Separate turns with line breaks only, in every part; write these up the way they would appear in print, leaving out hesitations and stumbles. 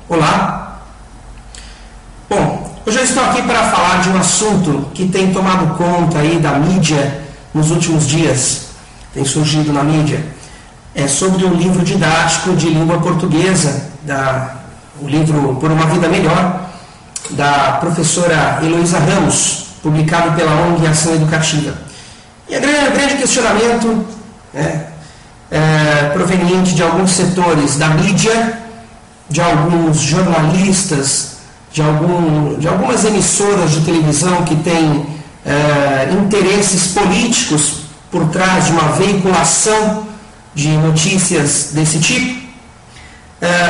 Olá. Bom, hoje eu estou aqui para falar de um assunto que tem tomado conta aí da mídia nos últimos dias, tem surgido na mídia. É sobre um livro didático de língua portuguesa, o livro Por uma Vida Melhor, da professora Heloísa Ramos, publicado pela ONG Ação Educativa. E o grande questionamento proveniente de alguns setores da mídia, de alguns jornalistas, de algumas emissoras de televisão que têm interesses políticos por trás de uma veiculação de notícias desse tipo.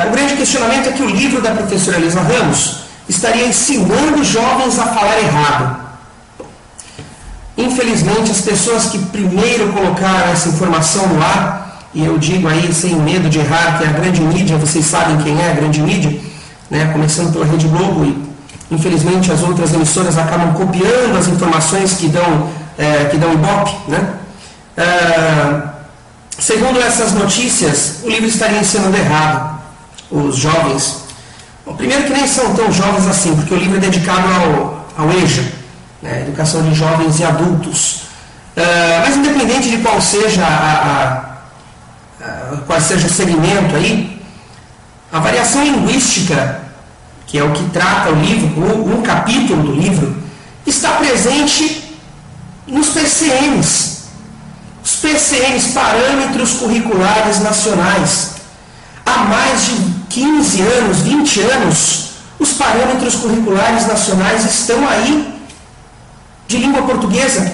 O grande questionamento é que o livro da professora Heloísa Ramos estaria ensinando jovens a falar errado. Infelizmente, as pessoas que primeiro colocaram essa informação no ar, e eu digo aí sem medo de errar, que é a grande mídia, vocês sabem quem é a grande mídia, né? Começando pela Rede Globo, e infelizmente as outras emissoras acabam copiando as informações que dão ibope, né? Segundo essas notícias, o livro estaria ensinando errado os jovens. Bom, primeiro que nem são tão jovens assim, porque o livro é dedicado ao EJA, né? Educação de Jovens e Adultos. Mas independente de qual seja qual seja o segmento aí, a variação linguística, que é o que trata o livro, um capítulo do livro, está presente nos PCNs. Os PCNs, Parâmetros Curriculares Nacionais. Há mais de 15 anos, 20 anos, os parâmetros curriculares nacionais estão aí, de língua portuguesa,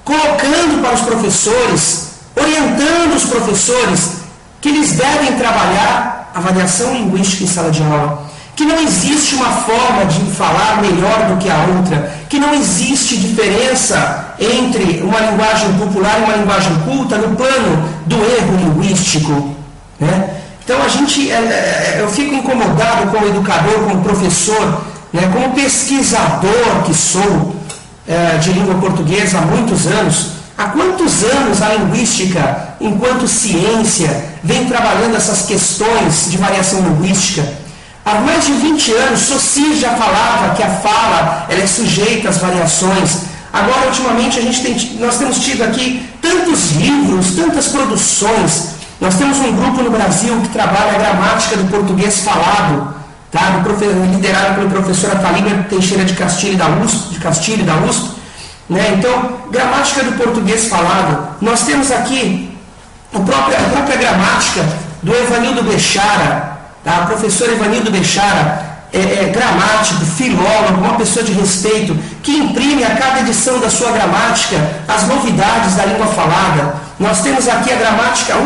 colocando para os professores, orientando os professores que eles devem trabalhar a variação linguística em sala de aula, que não existe uma forma de falar melhor do que a outra, que não existe diferença entre uma linguagem popular e uma linguagem culta no plano do erro linguístico, né? Então eu fico incomodado como educador, como professor, né, como pesquisador que sou de língua portuguesa há muitos anos. Há quantos anos a linguística, enquanto ciência, vem trabalhando essas questões de variação linguística? Há mais de 20 anos, Saussure já falava que a fala ela é sujeita às variações. Agora, ultimamente, nós temos tido aqui tantos livros, tantas produções. Nós temos um grupo no Brasil que trabalha a gramática do português falado, tá? Liderado pelo professor Atalíber Teixeira de Castilho da USP. Né? Então, gramática do português falado. Nós temos aqui a própria gramática do Evanildo Bechara, tá? O professor Evanildo Bechara é gramático, filólogo, uma pessoa de respeito, que imprime a cada edição da sua gramática as novidades da língua falada. Nós temos aqui a gramática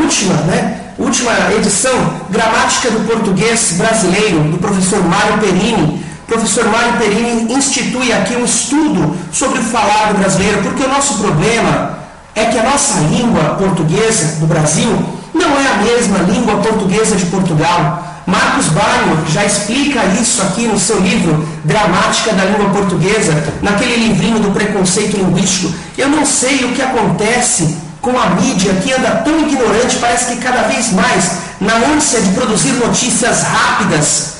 última edição, Gramática do Português Brasileiro, do professor Mário Perini. O professor Mário Perini institui aqui um estudo sobre o falado brasileiro, porque o nosso problema é que a nossa língua portuguesa do Brasil não é a mesma língua portuguesa de Portugal. Marcos Baio já explica isso aqui no seu livro Gramática da Língua Portuguesa, naquele livrinho do preconceito linguístico. Eu não sei o que acontece com a mídia que anda tão ignorante, parece que cada vez mais, na ânsia de produzir notícias rápidas,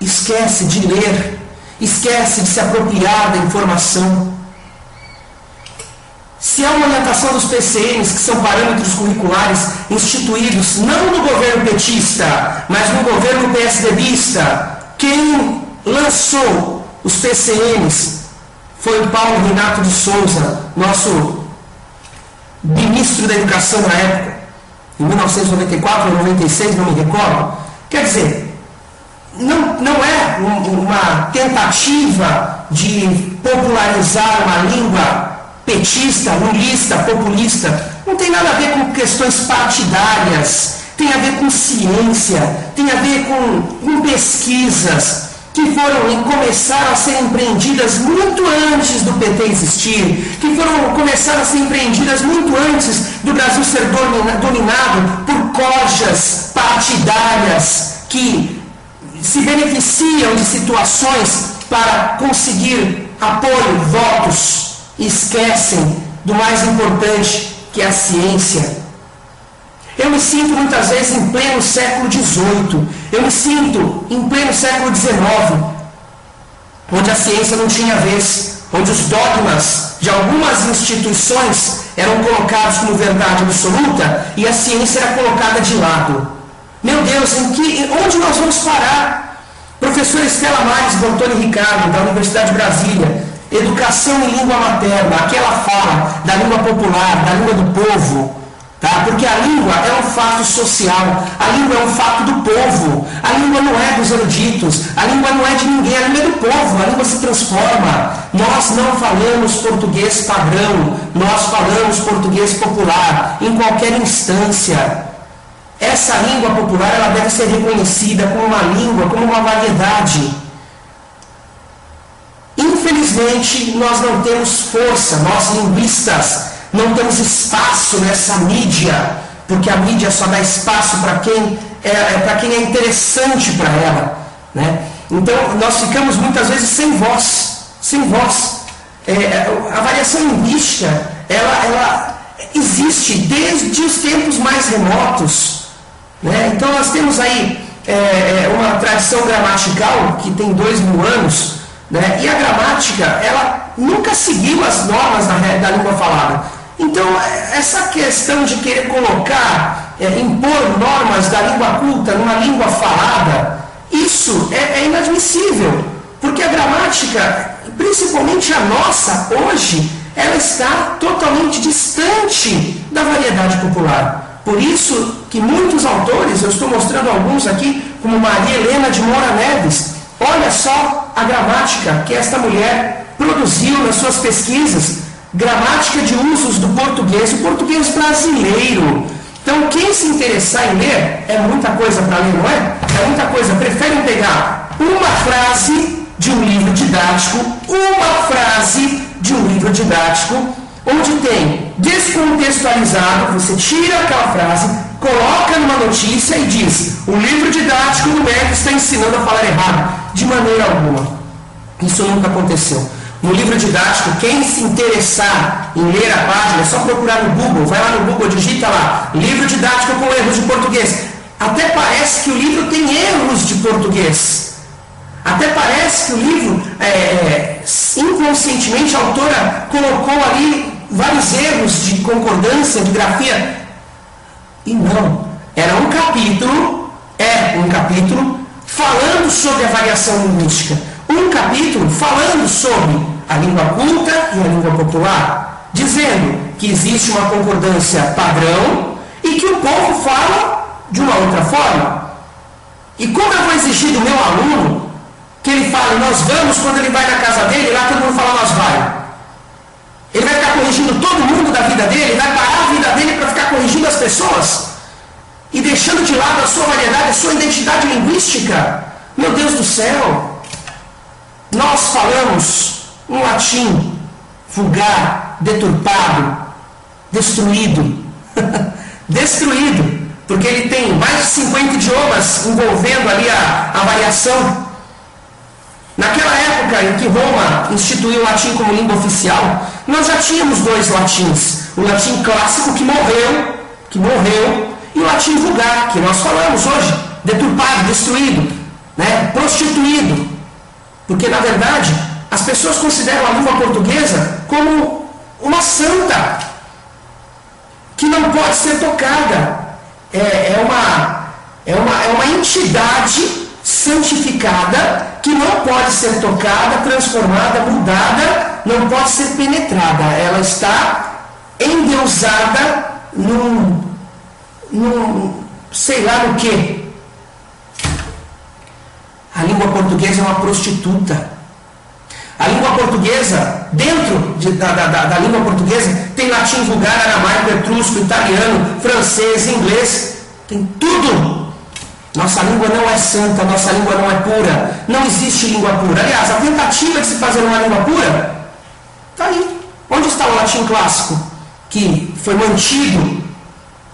esquece de ler, esquece de se apropriar da informação. Se há uma orientação dos PCNs, que são parâmetros curriculares instituídos não no governo petista, mas no governo PSDBista, quem lançou os PCNs foi o Paulo Renato de Souza, nosso ministro da Educação na época, em 1994 ou 96, não me recordo. Quer dizer, não é uma tentativa de popularizar uma língua petista, lulista, populista. Não tem nada a ver com questões partidárias, tem a ver com ciência, tem a ver com pesquisas que começaram a ser empreendidas muito antes do PT existir, que começaram a ser empreendidas muito antes do Brasil ser dominado por corjas partidárias que se beneficiam de situações para conseguir apoio, votos, e esquecem do mais importante, que é a ciência. Eu me sinto muitas vezes em pleno século XVIII. Eu me sinto em pleno século XIX, onde a ciência não tinha vez, onde os dogmas de algumas instituições eram colocados como verdade absoluta e a ciência era colocada de lado. Meu Deus, onde nós vamos parar? Professor Estela Mares do Antônio Ricardo, da Universidade de Brasília, educação em língua materna, aquela fala da língua popular, da língua do povo, tá? Porque a língua é um fato social, a língua é um fato do povo, a língua não é dos eruditos, a língua não é de ninguém, a língua é do povo, a língua se transforma. Nós não falamos português padrão, nós falamos português popular, em qualquer instância. Essa língua popular ela deve ser reconhecida como uma língua, como uma variedade. Infelizmente, nós não temos força, nós linguistas não temos espaço nessa mídia, porque a mídia só dá espaço para quem é interessante para ela, né? Então, nós ficamos muitas vezes sem voz. A variação linguística, ela existe desde os tempos mais remotos, né? Então, nós temos aí uma tradição gramatical que tem 2000 anos, né? E a gramática, ela nunca seguiu as normas da língua falada. Então, essa questão de querer colocar, impor normas da língua culta numa língua falada, isso é inadmissível, porque a gramática, principalmente a nossa, hoje, ela está totalmente distante da variedade popular. Por isso que muitos autores, eu estou mostrando alguns aqui, como Maria Helena de Moura Neves, olha só a gramática que esta mulher produziu nas suas pesquisas, gramática de usos do português, o português brasileiro. Então, quem se interessar em ler, é muita coisa para ler, não é? É muita coisa. Preferem pegar uma frase de um livro didático, onde tem descontextualizado, você tira aquela frase, coloca numa notícia e diz: o livro didático do MEC está ensinando a falar errado. De maneira alguma. Isso nunca aconteceu. No livro didático, quem se interessar em ler a página, é só procurar no Google, vai lá no Google, digita lá, livro didático com erros de português. Até parece que o livro tem erros de português. Até parece que o livro, inconscientemente, a autora colocou ali vários erros de concordância, de grafia. E não. Era um capítulo falando sobre a variação linguística. Um capítulo falando sobre a língua culta e a língua popular, dizendo que existe uma concordância padrão e que o povo fala de uma outra forma. E como eu vou exigir do meu aluno que ele fale nós vamos quando ele vai na casa dele, lá todo mundo fala nós vai? Ele vai ficar corrigindo todo mundo da vida dele, vai parar a vida dele para ficar corrigindo as pessoas e deixando de lado a sua variedade, a sua identidade linguística? Meu Deus do céu! Nós falamos um latim vulgar, deturpado, destruído. Destruído, porque ele tem mais de 50 idiomas envolvendo ali a variação. Naquela época em que Roma instituiu o latim como língua oficial, nós já tínhamos dois latins. O latim clássico que morreu, e o latim vulgar, que nós falamos hoje, deturpado, destruído, né? Prostituído. Porque, na verdade, as pessoas consideram a língua portuguesa como uma santa, que não pode ser tocada. É uma entidade santificada que não pode ser tocada, transformada, mudada, não pode ser penetrada. Ela está endeusada num sei lá no que. A língua portuguesa é uma prostituta. A língua portuguesa, dentro da língua portuguesa, tem latim vulgar, aramaico, etrusco, italiano, francês, inglês, tem tudo. Nossa língua não é santa, nossa língua não é pura. Não existe língua pura. Aliás, a tentativa de se fazer uma língua pura está aí. Onde está o latim clássico? Que foi mantido,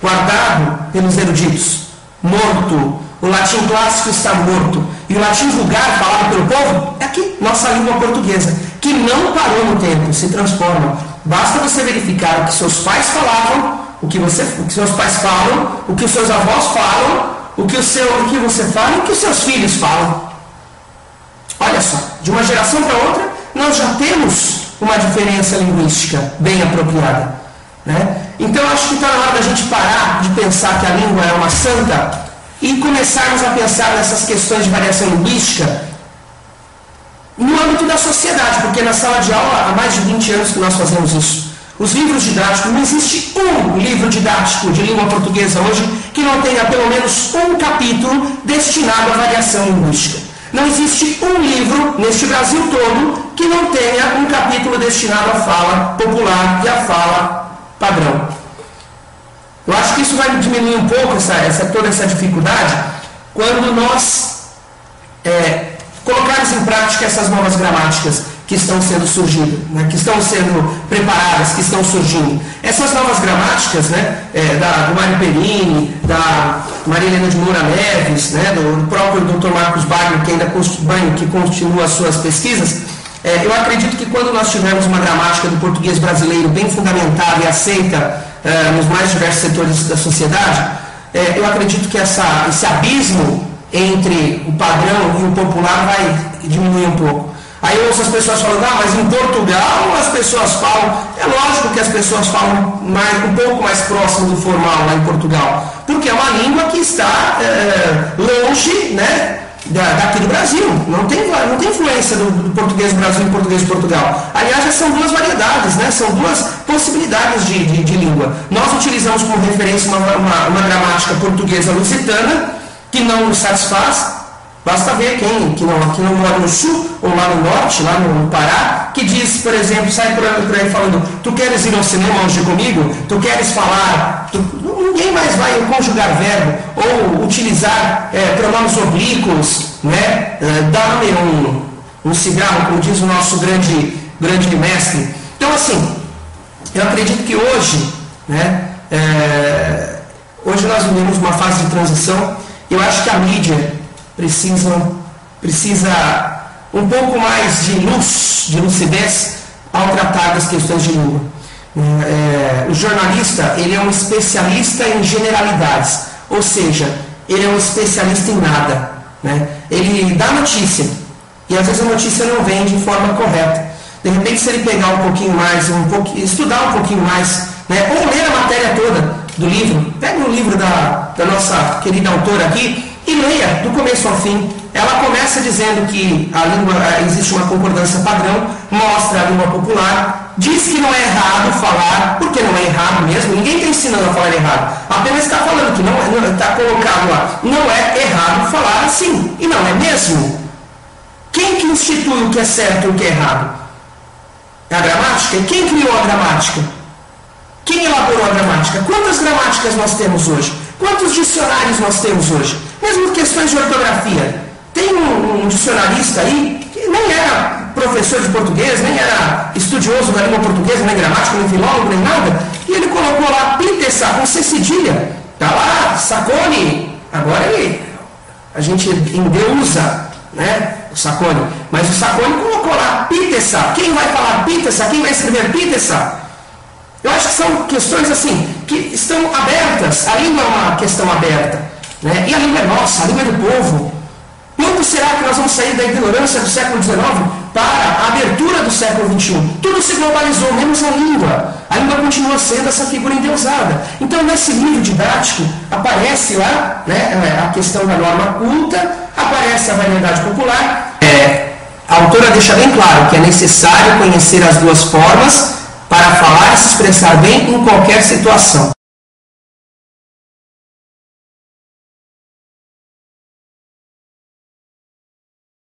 guardado pelos eruditos. Morto. O latim clássico está morto. E o latim vulgar, falado pelo povo, é aqui, nossa língua portuguesa, que não parou no tempo, se transforma. Basta você verificar o que seus pais falavam, o que seus pais falam, o que os seus avós falam, o que você fala e o que os seus filhos falam. Olha só, de uma geração para outra, nós já temos uma diferença linguística bem apropriada, né? Então, acho que está na hora da gente parar de pensar que a língua é uma santa e começarmos a pensar nessas questões de variação linguística no âmbito da sociedade, porque na sala de aula há mais de 20 anos que nós fazemos isso. Os livros didáticos, não existe um livro didático de língua portuguesa hoje que não tenha pelo menos um capítulo destinado à variação linguística. Não existe um livro neste Brasil todo que não tenha um capítulo destinado à fala popular e à fala padrão. Eu acho que isso vai diminuir um pouco toda essa dificuldade quando nós colocarmos em prática essas novas gramáticas que estão sendo surgindo, né, que estão sendo preparadas, que estão surgindo. Essas novas gramáticas, né, do Mário Perini, da Maria Helena de Moura Neves, né, do próprio Dr. Marcos Bagno, que continua as suas pesquisas, eu acredito que quando nós tivermos uma gramática do português brasileiro bem fundamentada e aceita nos mais diversos setores da sociedade, eu acredito que esse abismo entre o padrão e o popular vai diminuir um pouco. Aí eu ouço as pessoas falando, mas em Portugal as pessoas falam, é lógico que as pessoas falam um pouco mais próximo do formal lá em Portugal, porque é uma língua que está longe, né, daqui do Brasil, não tem influência do português do Brasil e português de Portugal. Aliás, são duas variedades, né, são duas possibilidades de língua. Nós utilizamos como referência uma gramática portuguesa lusitana, que não nos satisfaz. Basta ver quem que não mora no sul ou lá no norte, lá no Pará, que diz, por exemplo, sai por aí falando, tu queres ir ao cinema hoje comigo? Tu queres falar? Ninguém mais vai conjugar verbo ou utilizar pronomes oblíquos, né? Dá-me um cigarro, como diz o nosso grande mestre. Então, assim, eu acredito que hoje, né, hoje nós vivemos uma fase de transição. Eu acho que a mídia precisa um pouco mais de luz, de lucidez ao tratar das questões de língua. O jornalista, ele é um especialista em generalidades, ou seja, ele é um especialista em nada, né? Ele dá notícia e às vezes a notícia não vem de forma correta. De repente, se ele pegar um pouquinho mais, estudar um pouquinho mais, né? Ou ler a matéria toda do livro, pega o livro da nossa querida autora aqui e leia do começo ao fim. Ela começa dizendo que a língua, existe uma concordância padrão, mostra a língua popular, diz que não é errado falar, porque não é errado mesmo, ninguém está ensinando a falar errado, apenas está falando que não está colocado lá, não é errado falar assim, e não é mesmo. Quem que institui o que é certo e o que é errado? É a gramática? E quem criou a gramática? Quem elaborou a gramática? Quantas gramáticas nós temos hoje? Quantos dicionários nós temos hoje? Mesmo questões de ortografia. Tem um dicionarista aí que nem era professor de português, nem era estudioso da língua portuguesa, nem gramático, nem filólogo, nem nada, e ele colocou lá Pitessa com C cedilha. Está lá, Sacconi. Agora a gente endeusa, né, o Sacconi. Mas o Sacconi colocou lá Pitessa. Quem vai falar Pitessa? Quem vai escrever Pitessa? Eu acho que são questões assim, que estão abertas. A língua é uma questão aberta, né? E a língua é nossa, a língua é do povo. Quando será que nós vamos sair da ignorância do século XIX para a abertura do século XXI? Tudo se globalizou, menos a língua. A língua continua sendo essa figura endeusada. Então, nesse livro didático, aparece lá, né, a questão da norma culta, aparece a variedade popular. A autora deixa bem claro que é necessário conhecer as duas formas para falar e se expressar bem em qualquer situação.